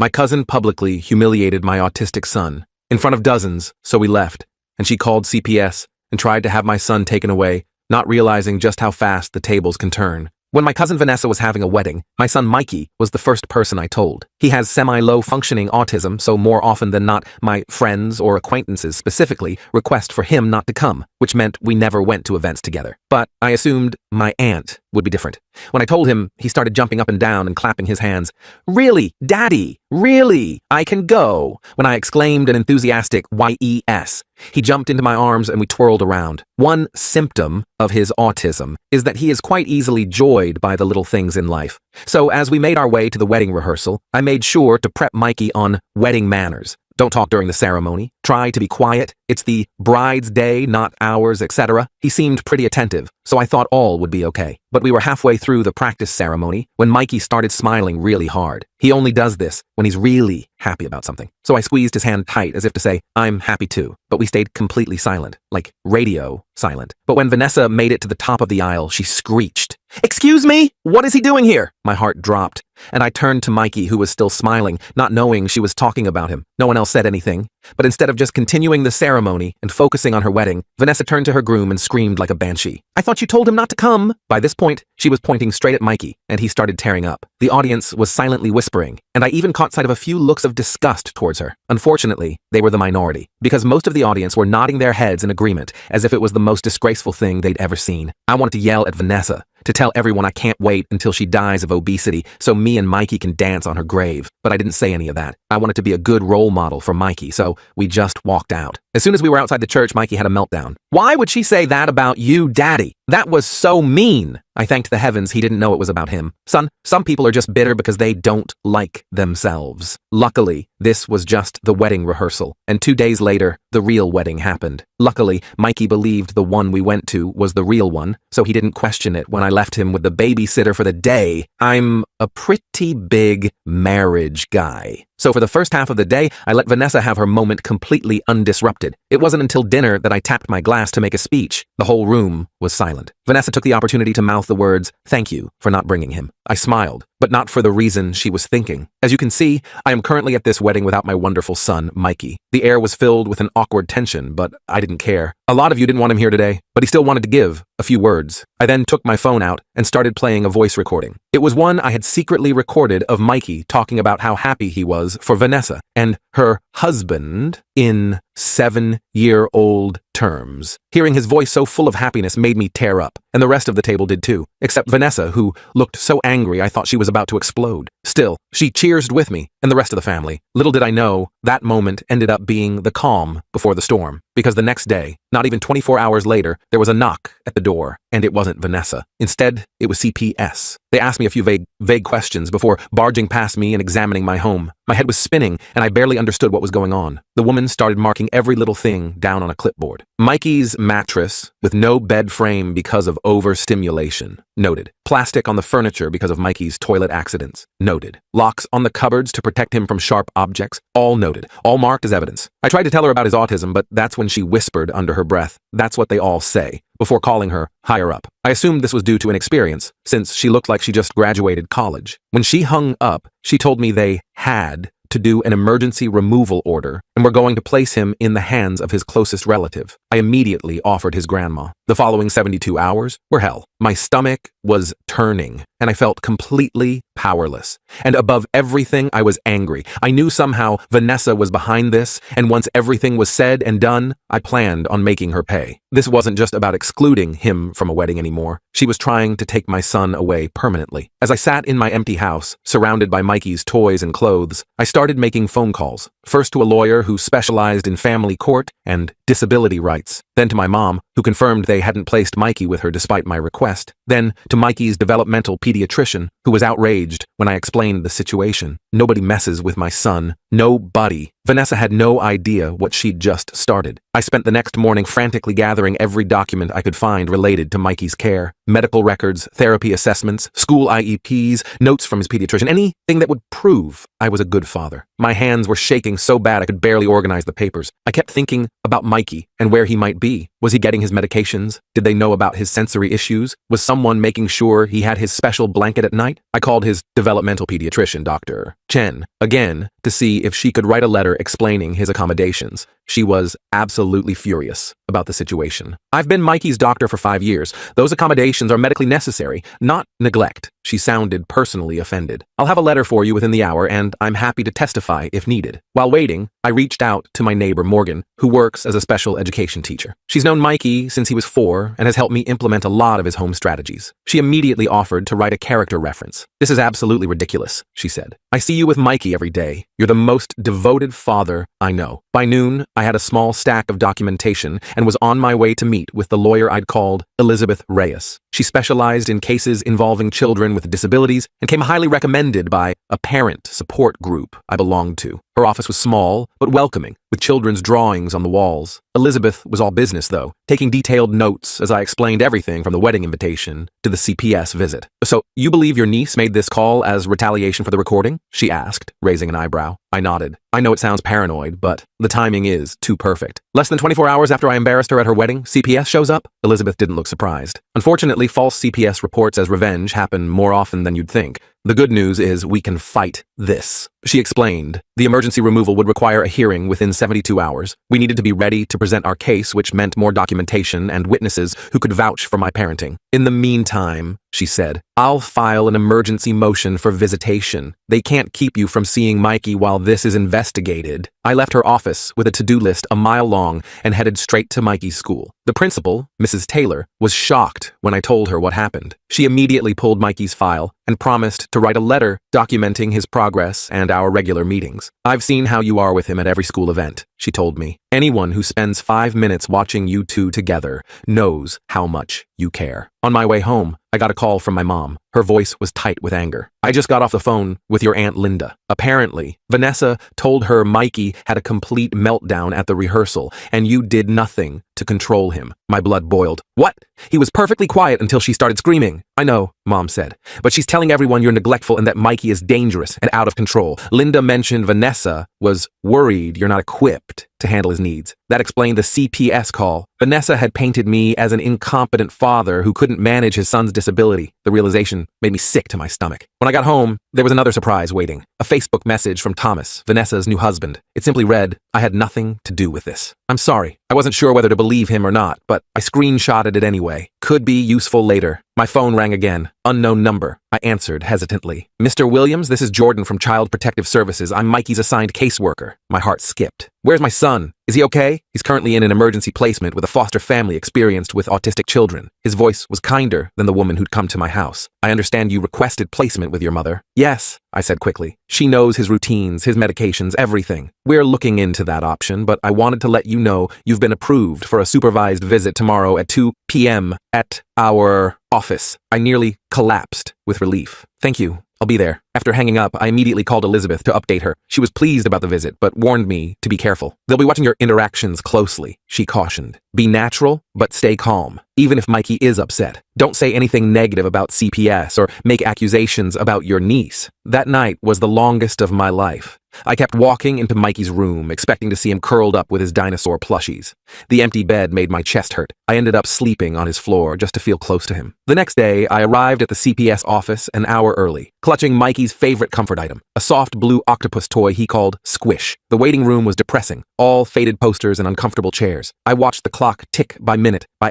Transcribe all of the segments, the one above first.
My cousin publicly humiliated my autistic son in front of dozens, so we left, and she called CPS and tried to have my son taken away, not realizing just how fast the tables can turn. When my cousin Vanessa was having a wedding, my son Mikey was the first person I told. He has semi-low functioning autism, so more often than not, my friends or acquaintances specifically request for him not to come, which meant we never went to events together. But I assumed my aunt would be different. When I told him, he started jumping up and down and clapping his hands. "Really, Daddy? Really? I can go?" When I exclaimed an enthusiastic "YES," he jumped into my arms and we twirled around. One symptom of his autism is that he is quite easily joyed by the little things in life. So as we made our way to the wedding rehearsal, I made sure to prep Mikey on wedding manners. Don't talk during the ceremony. Try to be quiet. It's the bride's day, not ours, etc. He seemed pretty attentive, so I thought all would be okay. But we were halfway through the practice ceremony when Mikey started smiling really hard. He only does this when he's really happy about something. So I squeezed his hand tight as if to say, "I'm happy too." But we stayed completely silent, like radio silent. But when Vanessa made it to the top of the aisle, she screeched, "Excuse me? What is he doing here?" My heart dropped, and I turned to Mikey, who was still smiling, not knowing she was talking about him. No one else said anything, but instead of just continuing the ceremony and focusing on her wedding, Vanessa turned to her groom and screamed like a banshee, "I thought you told him not to come." By this point, she was pointing straight at Mikey, and he started tearing up. The audience was silently whispering, and I even caught sight of a few looks of disgust towards her. Unfortunately, they were the minority, because most of the audience were nodding their heads in agreement, as if it was the most disgraceful thing they'd ever seen. I wanted to yell at Vanessa, to tell everyone I can't wait until she dies of obesity so me and Mikey can dance on her grave, but I didn't say any of that. I wanted to be a good role model for Mikey, so we just walked out. As soon as we were outside the church, Mikey had a meltdown. "Why would she say that about you, Daddy? That was so mean." I thanked the heavens he didn't know it was about him. "Son, some people are just bitter because they don't like themselves." Luckily, this was just the wedding rehearsal, and 2 days later, the real wedding happened. Luckily, Mikey believed the one we went to was the real one, so he didn't question it when I left him with the babysitter for the day. I'm a pretty big marriage guy. So for the first half of the day, I let Vanessa have her moment completely undisrupted. It wasn't until dinner that I tapped my glass to make a speech. The whole room was silent. Vanessa took the opportunity to mouth the words, "Thank you for not bringing him." I smiled, but not for the reason she was thinking. As you can see, I am currently at this wedding without my wonderful son, Mikey. The air was filled with an awkward tension, but I didn't care. A lot of you didn't want him here today, but he still wanted to give a few words. I then took my phone out and started playing a voice recording. It was one I had secretly recorded of Mikey talking about how happy he was for Vanessa and her husband in 7-year-old terms. Hearing his voice so full of happiness made me tear up, and the rest of the table did too, except Vanessa, who looked so angry I thought she was about to explode. Still, she cheersed with me and the rest of the family. Little did I know, that moment ended up being the calm before the storm, because the next day, not even 24 hours later, there was a knock at the door, and it wasn't Vanessa. Instead, it was CPS. They asked me a few vague questions before barging past me and examining my home. My head was spinning, and I barely understood what was going on. The woman started marking every little thing down on a clipboard. Mikey's mattress with no bed frame because of overstimulation. Noted. Plastic on the furniture because of Mikey's toilet accidents. Noted. Locks on the cupboards to protect him from sharp objects. All noted. All marked as evidence. I tried to tell her about his autism, but that's when she whispered under her breath, "That's what they all say," before calling her higher up. I assumed this was due to inexperience, since she looked like she just graduated college. When she hung up, she told me they had to do an emergency removal order and were going to place him in the hands of his closest relative. I immediately offered his grandma. The following 72 hours were hell. My stomach was turning, and I felt completely powerless. And above everything, I was angry. I knew somehow Vanessa was behind this, and once everything was said and done, I planned on making her pay. This wasn't just about excluding him from a wedding anymore. She was trying to take my son away permanently. As I sat in my empty house, surrounded by Mikey's toys and clothes, I started making phone calls. First to a lawyer who specialized in family court and disability rights. Then to my mom, who confirmed they hadn't placed Mikey with her despite my request. Then to Mikey's developmental pediatrician, who was outraged when I explained the situation. Nobody messes with my son. Nobody. Vanessa had no idea what she'd just started. I spent the next morning frantically gathering every document I could find related to Mikey's care. Medical records, therapy assessments, school IEPs, notes from his pediatrician, anything that would prove I was a good father. My hands were shaking so bad I could barely organize the papers. I kept thinking about Mikey and where he might be. Was he getting his medications? Did they know about his sensory issues? Was someone making sure he had his special blanket at night? right? I called his developmental pediatrician, Dr. Chen, again to see if she could write a letter explaining his accommodations. She was absolutely furious about the situation. I've been Mikey's doctor for 5 years. Those accommodations are medically necessary, not neglect. She sounded personally offended. I'll have a letter for you within the hour, and I'm happy to testify if needed. While waiting, I reached out to my neighbor Morgan, who works as a special education teacher. She's known Mikey since he was 4 and has helped me implement a lot of his home strategies. She immediately offered to write a character reference. This is absolutely ridiculous, she said. I see you with Mikey every day. You're the most devoted father I know. By noon, I had a small stack of documentation and was on my way to meet with the lawyer I'd called Elizabeth Reyes. She specialized in cases involving children with disabilities and came highly recommended by a parent support group I belonged to. Her office was small, but welcoming, with children's drawings on the walls. Elizabeth was all business, though, taking detailed notes as I explained everything from the wedding invitation to the CPS visit. So, you believe your niece made this call as retaliation for the recording? She asked, raising an eyebrow. I nodded. I know it sounds paranoid, but the timing is too perfect. Less than 24 hours after I embarrassed her at her wedding, CPS shows up? Elizabeth didn't look surprised. Unfortunately, false CPS reports as revenge happen more often than you'd think. The good news is we can fight this. She explained. The emergency removal would require a hearing within 72 hours. We needed to be ready to present our case, which meant more documentation and witnesses who could vouch for my parenting. In the meantime, she said, I'll file an emergency motion for visitation. They can't keep you from seeing Mikey while this is investigated. I left her office with a to-do list a mile long and headed straight to Mikey's school. The principal, Mrs. Taylor, was shocked when I told her what happened. She immediately pulled Mikey's file and promised to write a letter documenting his progress and our regular meetings. I've seen how you are with him at every school event, she told me. Anyone who spends 5 minutes watching you two together knows how much you care. On my way home, I got a call from my mom. Her voice was tight with anger. I just got off the phone with your Aunt Linda. Apparently, Vanessa told her Mikey had a complete meltdown at the rehearsal, and you did nothing to control him. My blood boiled. What? He was perfectly quiet until she started screaming. I know, Mom said, but she's telling everyone you're neglectful and that Mikey is dangerous and out of control. Linda mentioned Vanessa was worried you're not equipped to handle his needs. That explained the CPS call. Vanessa had painted me as an incompetent father who couldn't manage his son's disability. The realization made me sick to my stomach. When I got home, there was another surprise waiting. A Facebook message from Thomas, Vanessa's new husband. It simply read, I had nothing to do with this. I'm sorry. I wasn't sure whether to believe him or not, but I screenshotted it anyway. Could be useful later. My phone rang again. Unknown number. I answered hesitantly. Mr. Williams, this is Jordan from Child Protective Services. I'm Mikey's assigned caseworker. My heart skipped. Where's my son? Is he okay? He's currently in an emergency placement with a foster family experienced with autistic children. His voice was kinder than the woman who'd come to my house. I understand you requested placement with your mother. Yes, I said quickly. She knows his routines, his medications, everything. We're looking into that option, but I wanted to let you know you've been approved for a supervised visit tomorrow at 2 p.m. at our office. I nearly collapsed with relief. Thank you. I'll be there. After hanging up, I immediately called Elizabeth to update her. She was pleased about the visit, but warned me to be careful. They'll be watching your interactions closely, she cautioned. Be natural, but stay calm. Even if Mikey is upset, don't say anything negative about CPS or make accusations about your niece. That night was the longest of my life. I kept walking into Mikey's room, expecting to see him curled up with his dinosaur plushies. The empty bed made my chest hurt. I ended up sleeping on his floor just to feel close to him. The next day, I arrived at the CPS office an hour early, clutching Mikey's favorite comfort item, a soft blue octopus toy he called Squish. The waiting room was depressing, all faded posters and uncomfortable chairs. I watched the clock tick by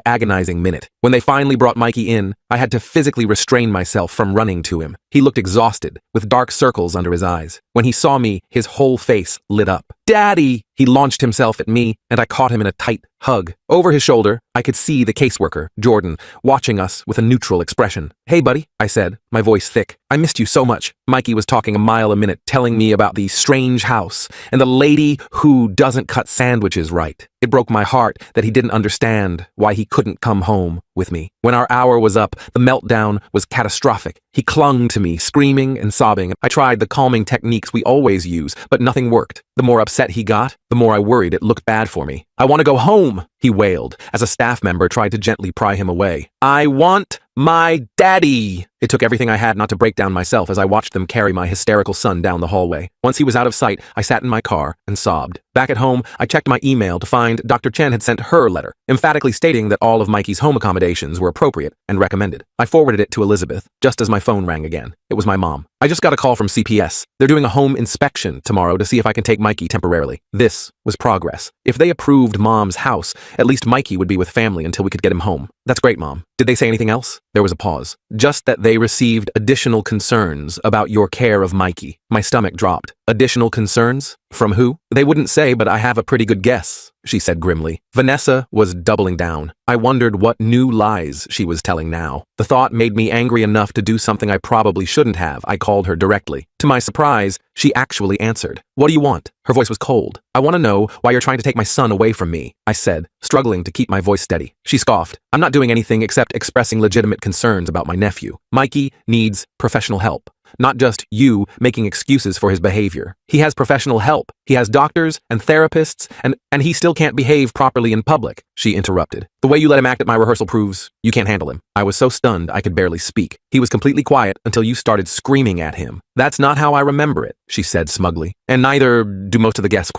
agonizing minute. When they finally brought Mikey in, I had to physically restrain myself from running to him. He looked exhausted, with dark circles under his eyes. When he saw me, his whole face lit up. Daddy! He launched himself at me, and I caught him in a tight hug. Over his shoulder, I could see the caseworker, Jordan, watching us with a neutral expression. Hey, buddy, I said, my voice thick. I missed you so much. Mikey was talking a mile a minute, telling me about the strange house and the lady who doesn't cut sandwiches right. It broke my heart that he didn't understand why he couldn't come home with me. When our hour was up, the meltdown was catastrophic. He clung to me, screaming and sobbing. I tried the calming techniques we always use, but nothing worked. The more upset he got, the more I worried it looked bad for me. I want to go home, he wailed, as a staff member tried to gently pry him away. I want my daddy. It took everything I had not to break down myself as I watched them carry my hysterical son down the hallway. Once he was out of sight, I sat in my car and sobbed. Back at home, I checked my email to find Dr. Chen had sent her letter, emphatically stating that all of Mikey's home accommodations were appropriate and recommended. I forwarded it to Elizabeth, just as my phone rang again. It was my mom. I just got a call from CPS. They're doing a home inspection tomorrow to see if I can take Mikey temporarily. This was progress. If they approved Mom's house, at least Mikey would be with family until we could get him home. That's great, Mom. Did they say anything else? There was a pause. Just that they received additional concerns about your care of Mikey. My stomach dropped. Additional concerns? From who? They wouldn't say, but I have a pretty good guess, she said grimly. Vanessa was doubling down. I wondered what new lies she was telling now. The thought made me angry enough to do something I probably shouldn't have. I called her directly. To my surprise, she actually answered. What do you want? Her voice was cold. I want to know why you're trying to take my son away from me, I said, struggling to keep my voice steady. She scoffed. I'm not doing anything except expressing legitimate concerns about my nephew. Mikey needs professional help. Not just you making excuses for his behavior. He has professional help. He has doctors and therapists, and he still can't behave properly in public, she interrupted. The way you let him act at my rehearsal proves you can't handle him. I was so stunned I could barely speak. He was completely quiet until you started screaming at him. That's not how I remember it, she said smugly. And neither do most of the guests.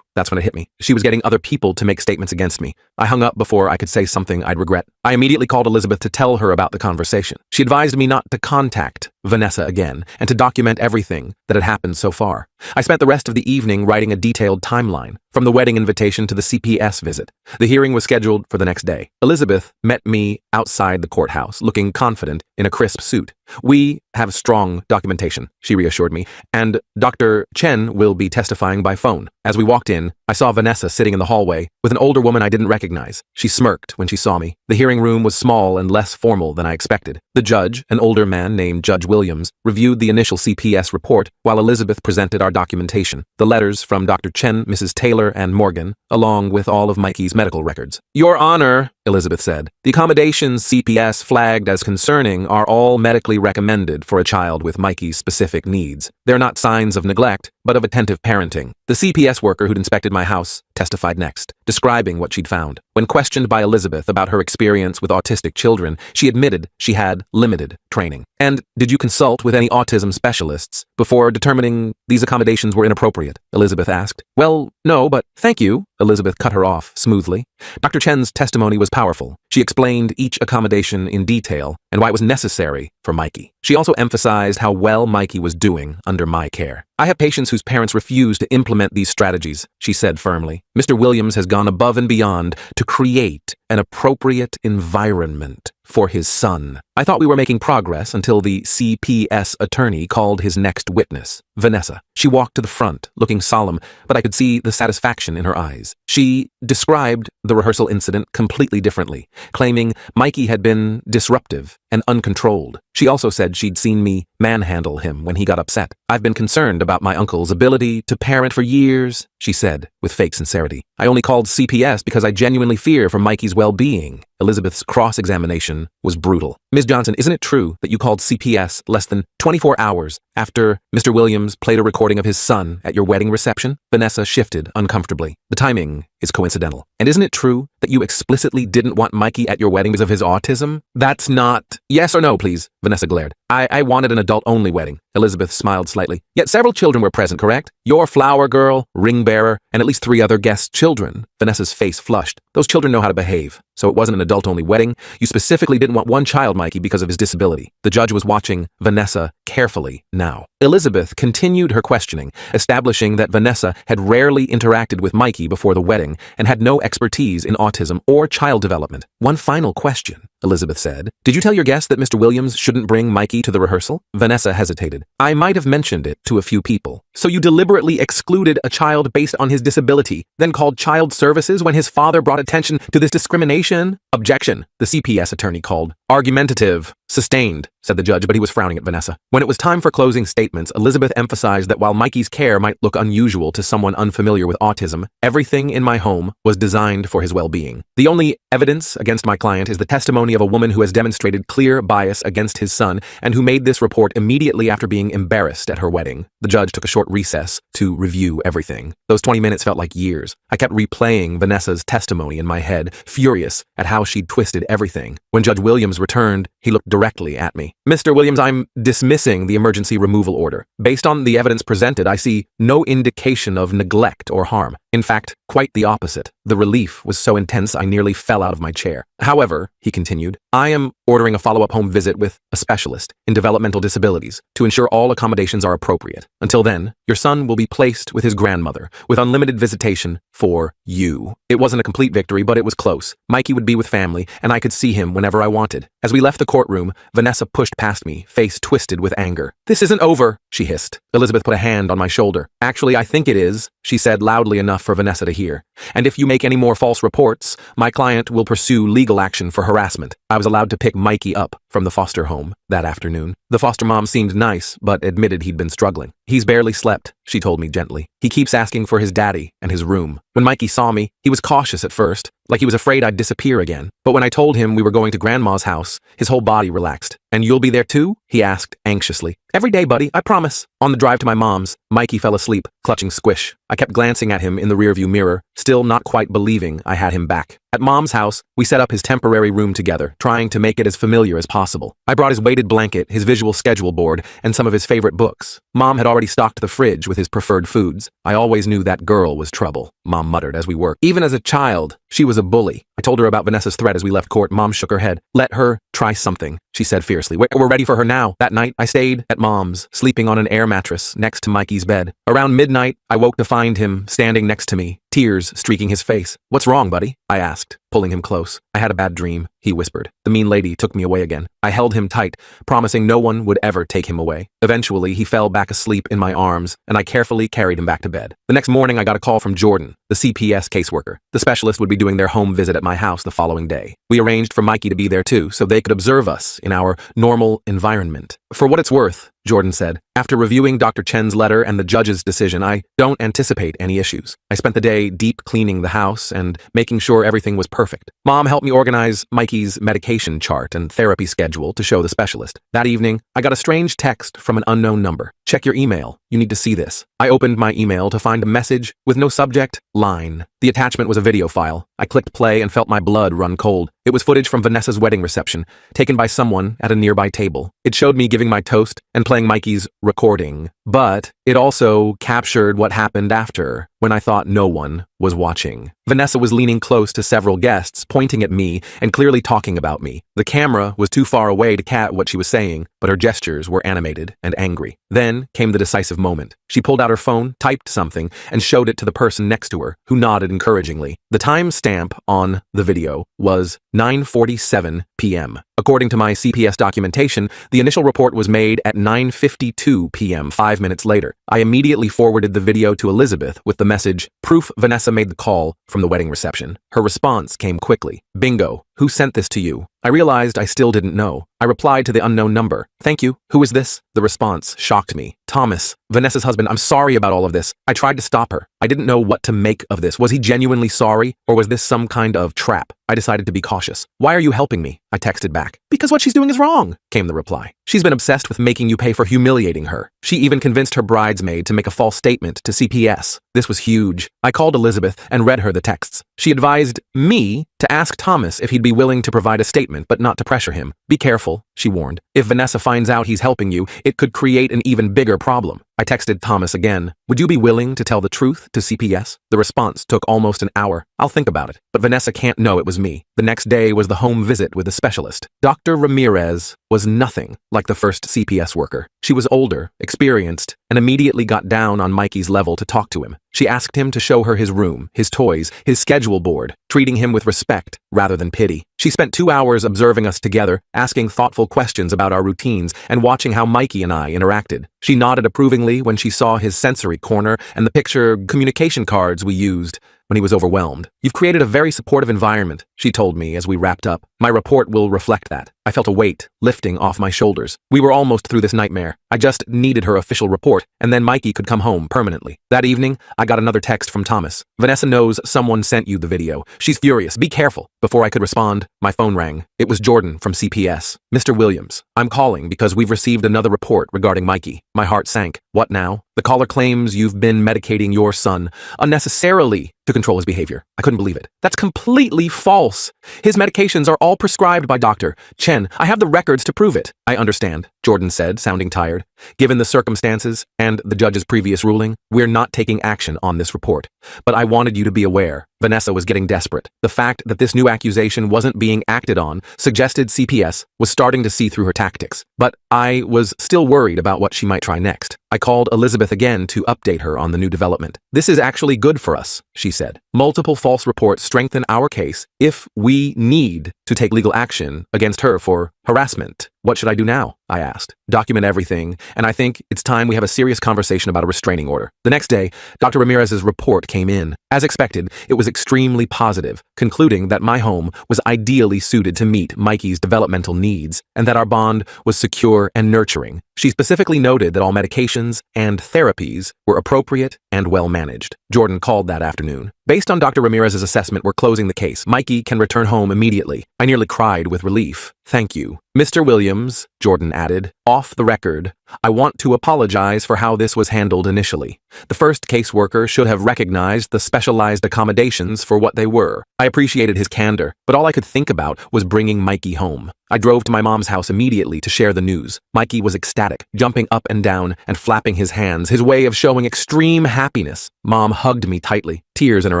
That's when it hit me. She was getting other people to make statements against me. I hung up before I could say something I'd regret. I immediately called Elizabeth to tell her about the conversation. She advised me not to contact Vanessa again and to document everything that had happened so far. I spent the rest of the evening writing a detailed timeline, from the wedding invitation to the CPS visit. The hearing was scheduled for the next day. Elizabeth met me outside the courthouse, looking confident in a crisp suit. We have strong documentation, she reassured me, and Dr. Chen will be testifying by phone. As we walked in, I saw Vanessa sitting in the hallway with an older woman I didn't recognize. She smirked when she saw me. The hearing room was small and less formal than I expected. The judge, an older man named Judge Williams, reviewed the initial CPS report while Elizabeth presented our documentation, the letters from Dr. Chen, Mrs. Taylor, and Morgan, along with all of Mikey's medical records. Your Honor, Elizabeth said, the accommodations CPS flagged as concerning are all medically recommended for a child with Mikey's specific needs. They're not signs of neglect, but of attentive parenting. The CPS worker who'd inspected my house testified next, describing what she'd found. When questioned by Elizabeth about her experience with autistic children, she admitted she had limited training. And did you consult with any autism specialists before determining these accommodations were inappropriate? Elizabeth asked. Well, no, but thank you. Elizabeth cut her off smoothly. Dr. Chen's testimony was powerful. She explained each accommodation in detail and why it was necessary for Mikey. She also emphasized how well Mikey was doing under my care. I have patients whose parents refuse to implement these strategies, she said firmly. Mr. Williams has gone above and beyond to create an appropriate environment for his son. I thought we were making progress until the CPS attorney called his next witness, Vanessa. She walked to the front, looking solemn, but I could see the satisfaction in her eyes. She described the rehearsal incident completely differently, claiming Mikey had been disruptive and uncontrolled. She also said she'd seen me manhandle him when he got upset. I've been concerned about my uncle's ability to parent for years, she said, with fake sincerity. I only called CPS because I genuinely fear for Mikey's well-being. Elizabeth's cross-examination was brutal. Ms. Johnson, isn't it true that you called CPS less than 24 hours after Mr. Williams played a recording of his son at your wedding reception? Vanessa shifted uncomfortably. The timing is coincidental. And isn't it true that you explicitly didn't want Mikey at your wedding because of his autism? That's not... Yes or no, please, Vanessa glared. I wanted an adult-only wedding. Elizabeth smiled slightly. Yet several children were present, correct? Your flower girl, ring bearer, and at least 3 other guest children. Vanessa's face flushed. Those children know how to behave. So it wasn't an adult-only wedding. You specifically didn't want one child, Mikey, because of his disability. The judge was watching Vanessa carefully now. Elizabeth continued her questioning, establishing that Vanessa had rarely interacted with Mikey before the wedding and had no expertise in autism or child development. One final question, Elizabeth said. Did you tell your guests that Mr. Williams shouldn't bring Mikey to the rehearsal? Vanessa hesitated. I might have mentioned it to a few people. So you deliberately excluded a child based on his disability, then called child services when his father brought attention to this discrimination? Objection, the CPS attorney called. Argumentative, Sustained, said the judge, but he was frowning at Vanessa. When it was time for closing statements, Elizabeth emphasized that while Mikey's care might look unusual to someone unfamiliar with autism, everything in my home was designed for his well-being. The only evidence against my client is the testimony of a woman who has demonstrated clear bias against his son and who made this report immediately after being embarrassed at her wedding. The judge took a short recess to review everything. Those 20 minutes felt like years. I kept replaying Vanessa's testimony in my head, furious at how she'd twisted everything. When Judge Williams returned, he looked directly at me. Mr. Williams, I'm dismissing the emergency removal order. Based on the evidence presented, I see no indication of neglect or harm. In fact, quite the opposite. The relief was so intense I nearly fell out of my chair. However, he continued, I am ordering a follow-up home visit with a specialist in developmental disabilities to ensure all accommodations are appropriate. Until then, your son will be placed with his grandmother, with unlimited visitation for you. It wasn't a complete victory, but it was close. Mikey would be with family, and I could see him whenever I wanted. As we left the courtroom, Vanessa pushed past me, face twisted with anger. This isn't over, she hissed. Elizabeth put a hand on my shoulder. Actually, I think it is, she said loudly enough for Vanessa to hear. And if you make any more false reports, my client will pursue legal action for harassment. I was allowed to pick Mikey up from the foster home that afternoon. The foster mom seemed nice, but admitted he'd been struggling. He's barely slept, she told me gently. He keeps asking for his daddy and his room. When Mikey saw me, he was cautious at first, like he was afraid I'd disappear again. But when I told him we were going to Grandma's house, his whole body relaxed. And you'll be there too? He asked anxiously. Every day, buddy, I promise. On the drive to my mom's, Mikey fell asleep, clutching Squish. I kept glancing at him in the rearview mirror, still not quite believing I had him back. At Mom's house, we set up his temporary room together, trying to make it as familiar as possible. I brought his weighted blanket, his visual schedule board, and some of his favorite books. Mom had already stocked the fridge with his preferred foods. I always knew that girl was trouble, Mom muttered as we worked. Even as a child, she was a bully. I told her about Vanessa's threat as we left court. Mom shook her head. Let her try something, she said fiercely. We're ready for her now. That night, I stayed at Mom's, sleeping on an air mattress next to Mikey's bed. Around midnight, I woke to find him standing next to me, tears streaking his face. What's wrong, buddy? I asked, pulling him close. I had a bad dream, he whispered. The mean lady took me away again. I held him tight, promising no one would ever take him away. Eventually, he fell back asleep in my arms, and I carefully carried him back to bed. The next morning, I got a call from Jordan, the CPS caseworker. The specialist would be doing their home visit at my house the following day. We arranged for Mikey to be there too, so they could observe us in our normal environment. For what it's worth, Jordan said, after reviewing Dr. Chen's letter and the judge's decision, I don't anticipate any issues. I spent the day deep cleaning the house and making sure everything was perfect. Mom helped me organize Mikey's medication chart and therapy schedule to show the specialist. That evening, I got a strange text from an unknown number. Check your email. You need to see this. I opened my email to find a message with no subject line. The attachment was a video file. I clicked play and felt my blood run cold. It was footage from Vanessa's wedding reception, taken by someone at a nearby table. It showed me giving my toast and playing Mikey's recording, but it also captured what happened after, when I thought no one was watching. Vanessa was leaning close to several guests, pointing at me and clearly talking about me. The camera was too far away to catch what she was saying, but her gestures were animated and angry. Then came the decisive moment. She pulled out her phone, typed something, and showed it to the person next to her, who nodded encouragingly. The time stamp on the video was 9:47 p.m. According to my CPS documentation, the initial report was made at 9:52 p.m., 5 minutes later. I immediately forwarded the video to Elizabeth with the message, "Proof Vanessa made the call from the wedding reception." Her response came quickly. "Bingo. Who sent this to you?" I realized I still didn't know. I replied to the unknown number. "Thank you. Who is this?" The response shocked me. "Thomas, Vanessa's husband. I'm sorry about all of this. I tried to stop her. I didn't know what to make of this. Was he genuinely sorry, or was this some kind of trap? I decided to be cautious. "Why are you helping me?" I texted back. "Because what she's doing is wrong," came the reply. "She's been obsessed with making you pay for humiliating her. She even convinced her bridesmaid to make a false statement to CPS. This was huge." I called Elizabeth and read her the texts. She advised me to ask Thomas if he'd be willing to provide a statement, but not to pressure him. "Be careful," she warned. "If Vanessa finds out he's helping you, it could create an even bigger problem." I texted Thomas again. "Would you be willing to tell the truth to CPS?" The response took almost an hour. "I'll think about it, but Vanessa can't know it was me." The next day was the home visit with the specialist. Dr. Ramirez was nothing like the first CPS worker. She was older, experienced, and immediately got down on Mikey's level to talk to him. She asked him to show her his room, his toys, his schedule board, treating him with respect rather than pity. She spent 2 hours observing us together, asking thoughtful questions about our routines and watching how Mikey and I interacted. She nodded approvingly when she saw his sensory corner and the picture communication cards we used when he was overwhelmed. "You've created a very supportive environment," she told me as we wrapped up. My report will reflect that. I felt a weight lifting off my shoulders. We were almost through this nightmare. I just needed her official report, and then Mikey could come home permanently. That evening, I got another text from Thomas. Vanessa knows someone sent you the video. She's furious. Be careful. Before I could respond, my phone rang. It was Jordan from CPS. Mr. Williams, I'm calling because we've received another report regarding Mikey. My heart sank. What now? The caller claims you've been medicating your son unnecessarily to control his behavior. I couldn't believe it. That's completely false. His medications are all prescribed by Dr. Chen. I have the records to prove it. I understand, Jordan said, sounding tired. Given the circumstances and the judge's previous ruling, we're not taking action on this report. But I wanted you to be aware. Vanessa was getting desperate. The fact that this new accusation wasn't being acted on suggested CPS was starting to see through her tactics. But I was still worried about what she might try next. I called Elizabeth again to update her on the new development. This is actually good for us, she said. Multiple false reports strengthen our case if we need to take legal action against her for harassment. What should I do now? I asked. Document everything, and I think it's time we have a serious conversation about a restraining order. The next day, Dr. Ramirez's report came in. As expected, it was extremely positive, concluding that my home was ideally suited to meet Mikey's developmental needs and that our bond was secure and nurturing. She specifically noted that all medications and therapies were appropriate and well managed. Jordan called that afternoon. Based on Dr. Ramirez's assessment, we're closing the case. Mikey can return home immediately. I nearly cried with relief. Thank you. Mr. Williams, Jordan added, off the record, I want to apologize for how this was handled initially. The first caseworker should have recognized the specialized accommodations for what they were. I appreciated his candor, but all I could think about was bringing Mikey home. I drove to my mom's house immediately to share the news. Mikey was ecstatic, jumping up and down and flapping his hands, his way of showing extreme happiness. Mom hugged me tightly, tears in her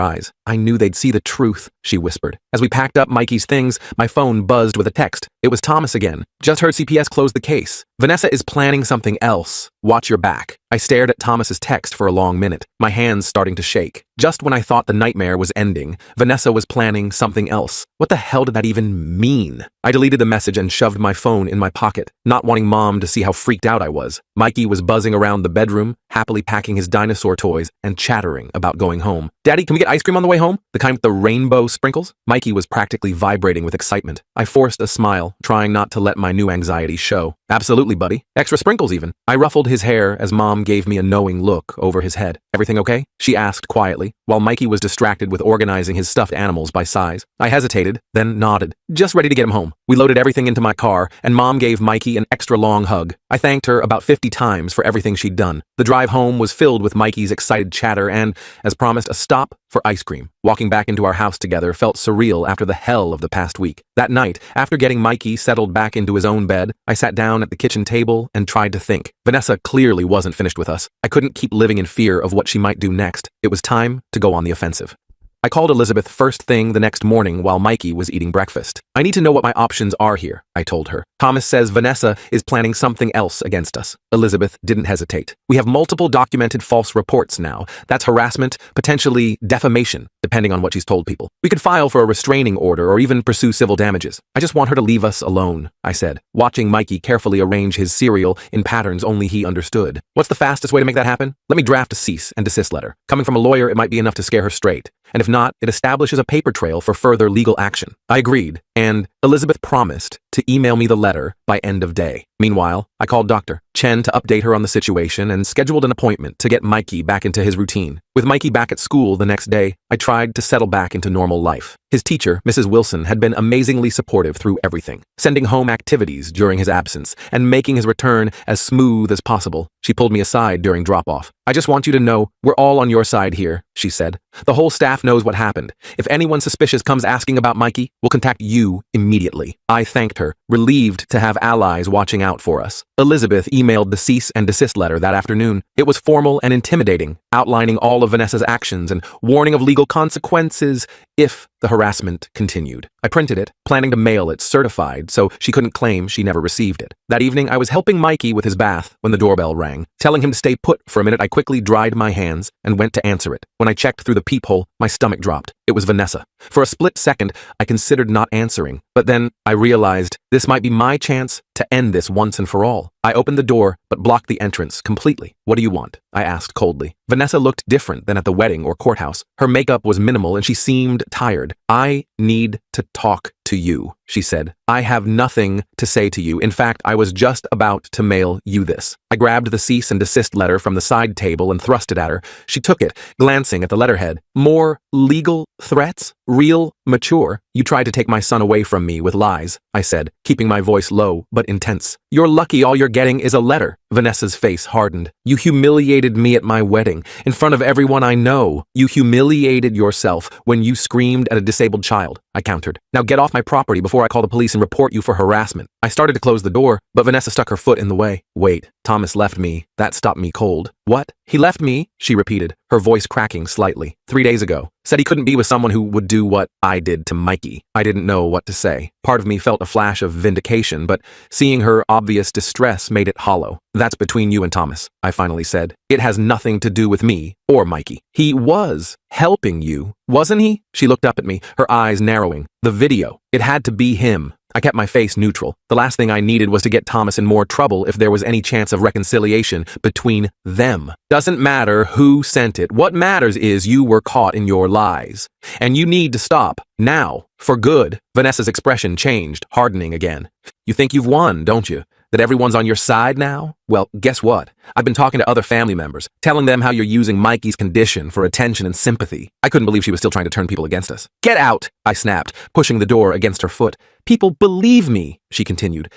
eyes. I knew they'd see the truth, she whispered. As we packed up Mikey's things, my phone buzzed with a text. It was Thomas again. Just heard CPS close the case. Vanessa is planning something else. Watch your back. I stared at Thomas's text for a long minute, my hands starting to shake. Just when I thought the nightmare was ending, Vanessa was planning something else. What the hell did that even mean? I deleted the message and shoved my phone in my pocket, not wanting Mom to see how freaked out I was. Mikey was buzzing around the bedroom, happily packing his dinosaur toys and chattering about going home. Daddy, can we get ice cream on the way home? The kind with the rainbow sprinkles? Mikey was practically vibrating with excitement. I forced a smile, trying not to let my new anxiety show. Absolutely, buddy. Extra sprinkles even. I ruffled his hair as Mom gave me a knowing look over his head. Everything okay? She asked quietly, while Mikey was distracted with organizing his stuffed animals by size. I hesitated, then nodded, just ready to get him home. We loaded everything into my car, and Mom gave Mikey an extra long hug. I thanked her about 50 times for everything she'd done. The drive home was filled with Mikey's excited chatter and, as promised, a stop for ice cream. Walking back into our house together felt surreal after the hell of the past week. That night, after getting Mikey settled back into his own bed, I sat down at the kitchen table and tried to think. Vanessa clearly wasn't finished with us. I couldn't keep living in fear of what she might do next. It was time to go on the offensive. I called Elizabeth first thing the next morning while Mikey was eating breakfast. I need to know what my options are here, I told her. Thomas says Vanessa is planning something else against us. Elizabeth didn't hesitate. We have multiple documented false reports now. That's harassment, potentially defamation, depending on what she's told people. We could file for a restraining order or even pursue civil damages. I just want her to leave us alone, I said, watching Mikey carefully arrange his cereal in patterns only he understood. What's the fastest way to make that happen? Let me draft a cease and desist letter. Coming from a lawyer, it might be enough to scare her straight. And if not, it establishes a paper trail for further legal action. I agreed, and Elizabeth promised to email me the letter by end of day. Meanwhile, I called Dr. Chen to update her on the situation and scheduled an appointment to get Mikey back into his routine. With Mikey back at school the next day, I tried to settle back into normal life. His teacher, Mrs. Wilson, had been amazingly supportive through everything, sending home activities during his absence and making his return as smooth as possible. She pulled me aside during drop-off. I just want you to know we're all on your side here, she said. The whole staff knows what happened. If anyone suspicious comes asking about Mikey, we'll contact you immediately. I thanked her, relieved to have allies watching out for us. Elizabeth emailed the cease and desist letter that afternoon. It was formal and intimidating, outlining all of Vanessa's actions and warning of legal consequences if the harassment continued. I printed it, planning to mail it certified so she couldn't claim she never received it. That evening, I was helping Mikey with his bath when the doorbell rang. Telling him to stay put for a minute, I quickly dried my hands and went to answer it. When I checked through the peephole, my stomach dropped. It was Vanessa. For a split second, I considered not answering, but then I realized this might be my chance to to end this once and for all. I opened the door, but blocked the entrance completely. What do you want? I asked coldly. Vanessa looked different than at the wedding or courthouse. Her makeup was minimal and she seemed tired. I need to talk to you, she said. I have nothing to say to you. In fact, I was just about to mail you this. I grabbed the cease and desist letter from the side table and thrust it at her. She took it, glancing at the letterhead. More legal threats? Real mature? You tried to take my son away from me with lies, I said, keeping my voice low but intense. You're lucky all you're getting is a letter. Vanessa's face hardened. You humiliated me at my wedding, in front of everyone I know. You humiliated yourself when you screamed at a disabled child, I countered. Now get off my property before I call the police and report you for harassment. I started to close the door, but Vanessa stuck her foot in the way. Wait, Thomas left me. That stopped me cold. What? He left me? She repeated, her voice cracking slightly. 3 days ago. Said he couldn't be with someone who would do what I did to Mikey. I didn't know what to say. Part of me felt a flash of vindication, but seeing her obvious distress made it hollow. That's between you and Thomas, I finally said. It has nothing to do with me or Mikey. He was helping you, wasn't he? She looked up at me, her eyes narrowing. The video. It had to be him. I kept my face neutral. The last thing I needed was to get Thomas in more trouble if there was any chance of reconciliation between them. Doesn't matter who sent it. What matters is you were caught in your lies. And you need to stop. Now. For good. Vanessa's expression changed, hardening again. You think you've won, don't you? That everyone's on your side now? Well, guess what? I've been talking to other family members, telling them how you're using Mikey's condition for attention and sympathy. I couldn't believe she was still trying to turn people against us. Get out, I snapped, pushing the door against her foot. People believe me, she continued.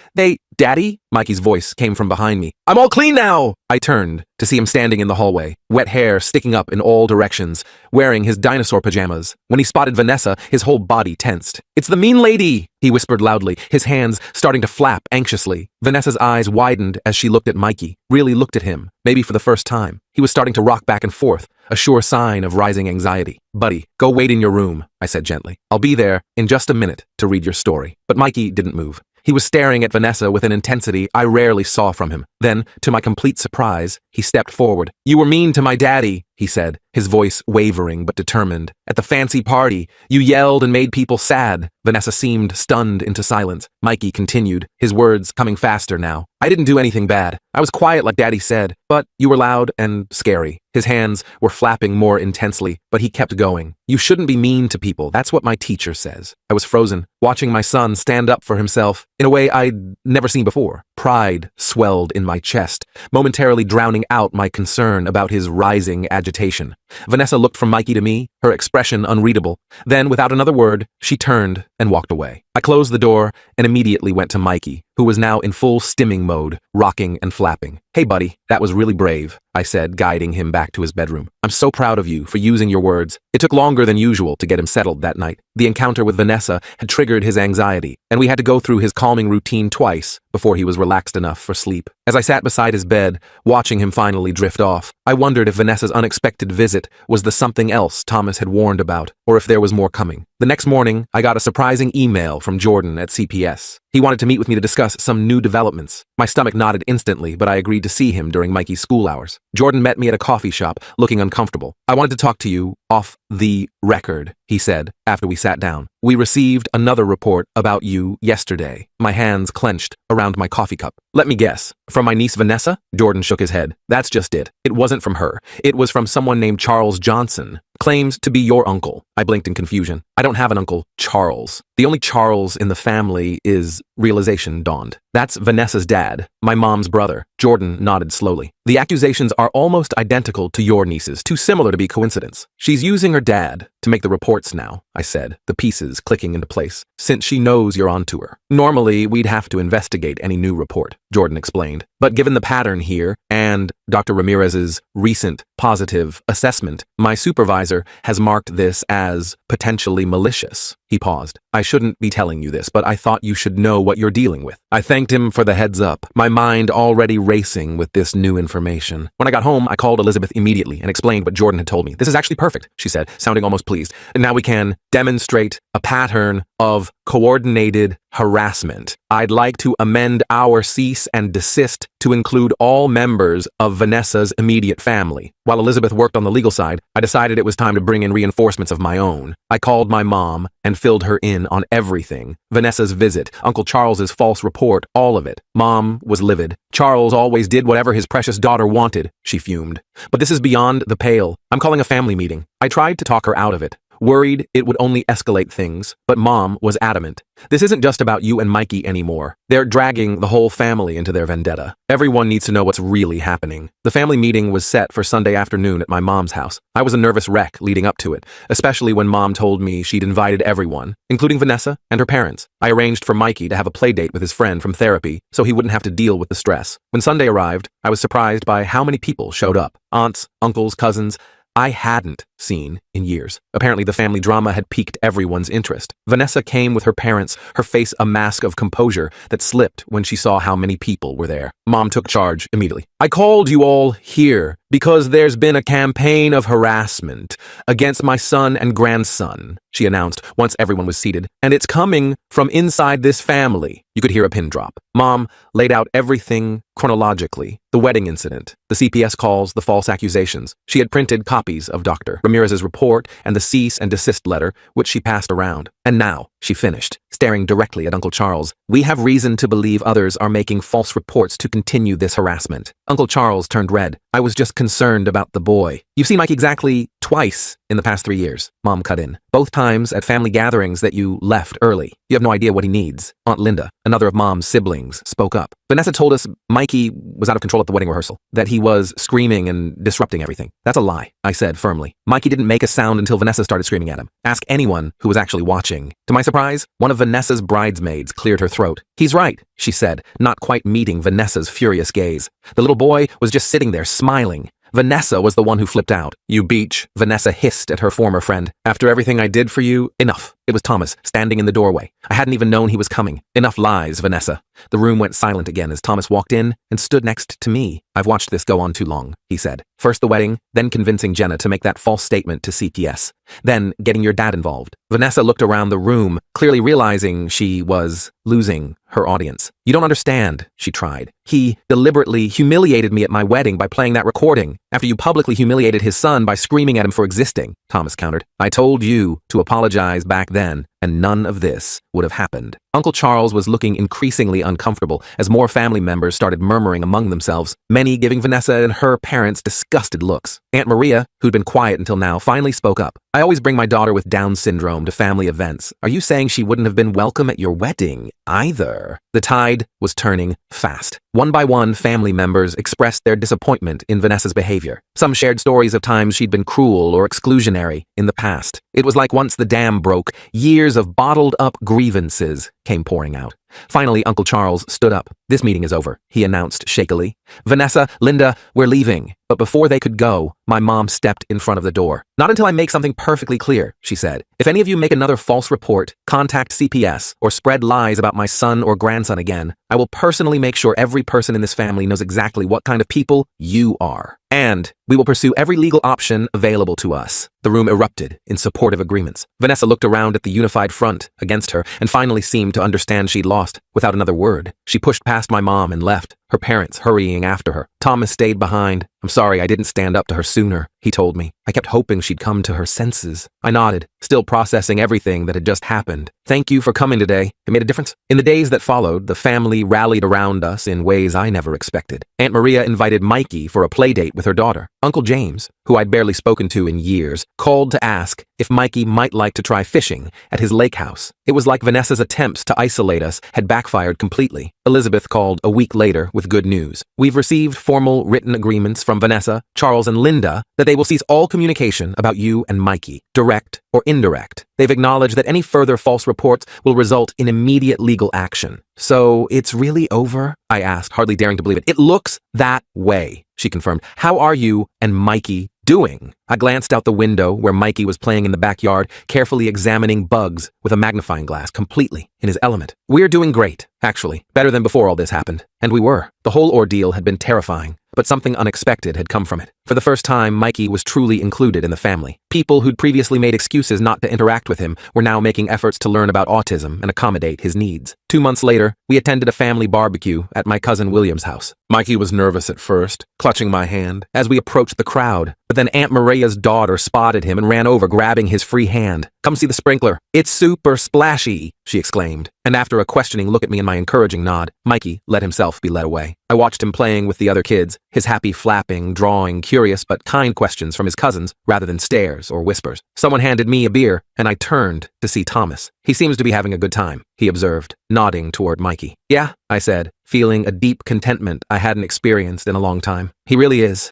Daddy? Mikey's voice came from behind me. I'm all clean now! I turned to see him standing in the hallway, wet hair sticking up in all directions, wearing his dinosaur pajamas. When he spotted Vanessa, his whole body tensed. It's the mean lady, he whispered loudly, his hands starting to flap anxiously. Vanessa's eyes widened as she looked at Mikey, really looked at him, maybe for the first time. He was starting to rock back and forth, a sure sign of rising anxiety. Buddy, go wait in your room, I said gently. I'll be there in just a minute to read your story. But Mikey didn't move. He was staring at Vanessa with an intensity I rarely saw from him. Then, to my complete surprise, he stepped forward. You were mean to my daddy, he said, his voice wavering but determined. At the fancy party, you yelled and made people sad. Vanessa seemed stunned into silence. Mikey continued, his words coming faster now. I didn't do anything bad. I was quiet like Daddy said, but you were loud and scary. His hands were flapping more intensely, but he kept going. You shouldn't be mean to people. That's what my teacher says. I was frozen, watching my son stand up for himself in a way I'd never seen before. Pride swelled in my chest, momentarily drowning out my concern about his rising agitation. Vanessa looked from Mikey to me, her expression unreadable. Then, without another word, she turned and walked away. I closed the door and immediately went to Mikey, who was now in full stimming mode, rocking and flapping. Hey buddy, that was really brave, I said, guiding him back to his bedroom. I'm so proud of you for using your words. It took longer than usual to get him settled that night. The encounter with Vanessa had triggered his anxiety, and we had to go through his calming routine twice before he was relaxed enough for sleep. As I sat beside his bed, watching him finally drift off, I wondered if Vanessa's unexpected visit was the something else Thomas had warned about, or if there was more coming. The next morning, I got a surprising email from Jordan at CPS. He wanted to meet with me to discuss some new developments. My stomach nodded instantly, but I agreed to see him during Mikey's school hours. Jordan met me at a coffee shop, looking uncomfortable. I wanted to talk to you off the record, he said, after we sat down. We received another report about you yesterday. My hands clenched around my coffee cup. Let me guess. From my niece Vanessa? Jordan shook his head. That's just it. It wasn't from her. It was from someone named Charles Johnson. Claims to be your uncle. I blinked in confusion. I don't have an uncle, Charles. The only Charles in the family is realization dawned. That's Vanessa's dad, my mom's brother. Jordan nodded slowly. The accusations are almost identical to your niece's, too similar to be coincidence. She's using her dad to make the reports now, I said, the pieces clicking into place, since she knows you're onto her. Normally, we'd have to investigate any new report, Jordan explained. But given the pattern here and Dr. Ramirez's recent positive assessment, my supervisor has marked this as potentially malicious. He paused. I shouldn't be telling you this, but I thought you should know what you're dealing with. I thanked him for the heads up, my mind already racing with this new information. When I got home, I called Elizabeth immediately and explained what Jordan had told me. This is actually perfect, she said, sounding almost pleased. And now we can demonstrate a pattern of coordinated harassment. I'd like to amend our cease and desist to include all members of Vanessa's immediate family. While Elizabeth worked on the legal side, I decided it was time to bring in reinforcements of my own. I called my mom and filled her in on everything. Vanessa's visit, Uncle Charles's false report, all of it. Mom was livid. Charles always did whatever his precious daughter wanted, she fumed. But this is beyond the pale. I'm calling a family meeting. I tried to talk her out of it, worried it would only escalate things, but Mom was adamant. This isn't just about you and Mikey anymore. They're dragging the whole family into their vendetta. Everyone needs to know what's really happening. The family meeting was set for Sunday afternoon at my mom's house. I was a nervous wreck leading up to it, especially when Mom told me she'd invited everyone, including Vanessa and her parents. I arranged for Mikey to have a play date with his friend from therapy so he wouldn't have to deal with the stress. When Sunday arrived, I was surprised by how many people showed up. Aunts, uncles, cousins I hadn't seen in years. Apparently, the family drama had piqued everyone's interest. Vanessa came with her parents, her face a mask of composure that slipped when she saw how many people were there. Mom took charge immediately. I called you all here because there's been a campaign of harassment against my son and grandson, she announced once everyone was seated, and it's coming from inside this family. You could hear a pin drop. Mom laid out everything chronologically. The wedding incident, the CPS calls, the false accusations. She had printed copies of Dr. Ramirez's report and the cease and desist letter, which she passed around. And now, she finished, staring directly at Uncle Charles. We have reason to believe others are making false reports to continue this harassment. Uncle Charles turned red. I was just concerned about the boy. You've seen Mike exactly twice in the past 3 years, Mom cut in. Both times at family gatherings that you left early. You have no idea what he needs. Aunt Linda, another of Mom's siblings, spoke up. Vanessa told us Mikey was out of control at the wedding rehearsal, that he was screaming and disrupting everything. That's a lie, I said firmly. Mikey didn't make a sound until Vanessa started screaming at him. Ask anyone who was actually watching. To my surprise, one of Vanessa's bridesmaids cleared her throat. He's right, she said, not quite meeting Vanessa's furious gaze. The little boy was just sitting there smiling. Vanessa was the one who flipped out. You beach, Vanessa hissed at her former friend. After everything I did for you, enough. It was Thomas, standing in the doorway. I hadn't even known he was coming. Enough lies, Vanessa. The room went silent again as Thomas walked in and stood next to me. I've watched this go on too long, he said. First the wedding, then convincing Jenna to make that false statement to CPS. Then getting your dad involved. Vanessa looked around the room, clearly realizing she was losing her audience. You don't understand, she tried. He deliberately humiliated me at my wedding by playing that recording, after you publicly humiliated his son by screaming at him for existing, Thomas countered. I told you to apologize back then, and none of this would have happened. Uncle Charles was looking increasingly uncomfortable as more family members started murmuring among themselves, many giving Vanessa and her parents disgusted looks. Aunt Maria, who'd been quiet until now, finally spoke up. I always bring my daughter with Down syndrome to family events. Are you saying she wouldn't have been welcome at your wedding either? The tide was turning fast. One by one, family members expressed their disappointment in Vanessa's behavior. Some shared stories of times she'd been cruel or exclusionary in the past. It was like once the dam broke, years of bottled-up grievances came pouring out. Finally, Uncle Charles stood up. This meeting is over, he announced shakily. Vanessa, Linda, we're leaving. But before they could go, my mom stepped in front of the door. Not until I make something perfectly clear, she said. If any of you make another false report, contact CPS, or spread lies about my son or grandson again, I will personally make sure every person in this family knows exactly what kind of people you are. And we will pursue every legal option available to us. The room erupted in supportive agreements. Vanessa looked around at the unified front against her and finally seemed to understand she'd lost. Without another word, she pushed past my mom and left, her parents hurrying after her. Thomas stayed behind. I'm sorry I didn't stand up to her sooner, he told me. I kept hoping she'd come to her senses. I nodded, still processing everything that had just happened. Thank you for coming today. It made a difference. In the days that followed, the family rallied around us in ways I never expected. Aunt Maria invited Mikey for a play date with her daughter. Uncle James, who I'd barely spoken to in years, called to ask if Mikey might like to try fishing at his lake house. It was like Vanessa's attempts to isolate us had backfired completely. Elizabeth called a week later with good news. We've received formal written agreements from Vanessa, Charles, and Linda that they will cease all communication about you and Mikey, direct or indirect. They've acknowledged that any further false reports will result in immediate legal action. So it's really over? I asked, hardly daring to believe it. It looks that way, she confirmed. How are you and Mikey doing? I glanced out the window where Mikey was playing in the backyard, carefully examining bugs with a magnifying glass, completely in his element. We're doing great, actually. Better than before all this happened. And we were. The whole ordeal had been terrifying, but something unexpected had come from it. For the first time, Mikey was truly included in the family. People who'd previously made excuses not to interact with him were now making efforts to learn about autism and accommodate his needs. 2 months later, we attended a family barbecue at my cousin William's house. Mikey was nervous at first, clutching my hand as we approached the crowd. But then Aunt Maria's daughter spotted him and ran over, grabbing his free hand. "Come see the sprinkler. It's super splashy," she exclaimed. And after a questioning look at me and my encouraging nod, Mikey let himself be led away. I watched him playing with the other kids, his happy flapping, drawing curious but kind questions from his cousins rather than stares or whispers. Someone handed me a beer, and I turned to see Thomas. "He seems to be having a good time," he observed, nodding toward Mikey. "Yeah," I said, feeling a deep contentment I hadn't experienced in a long time. "He really is."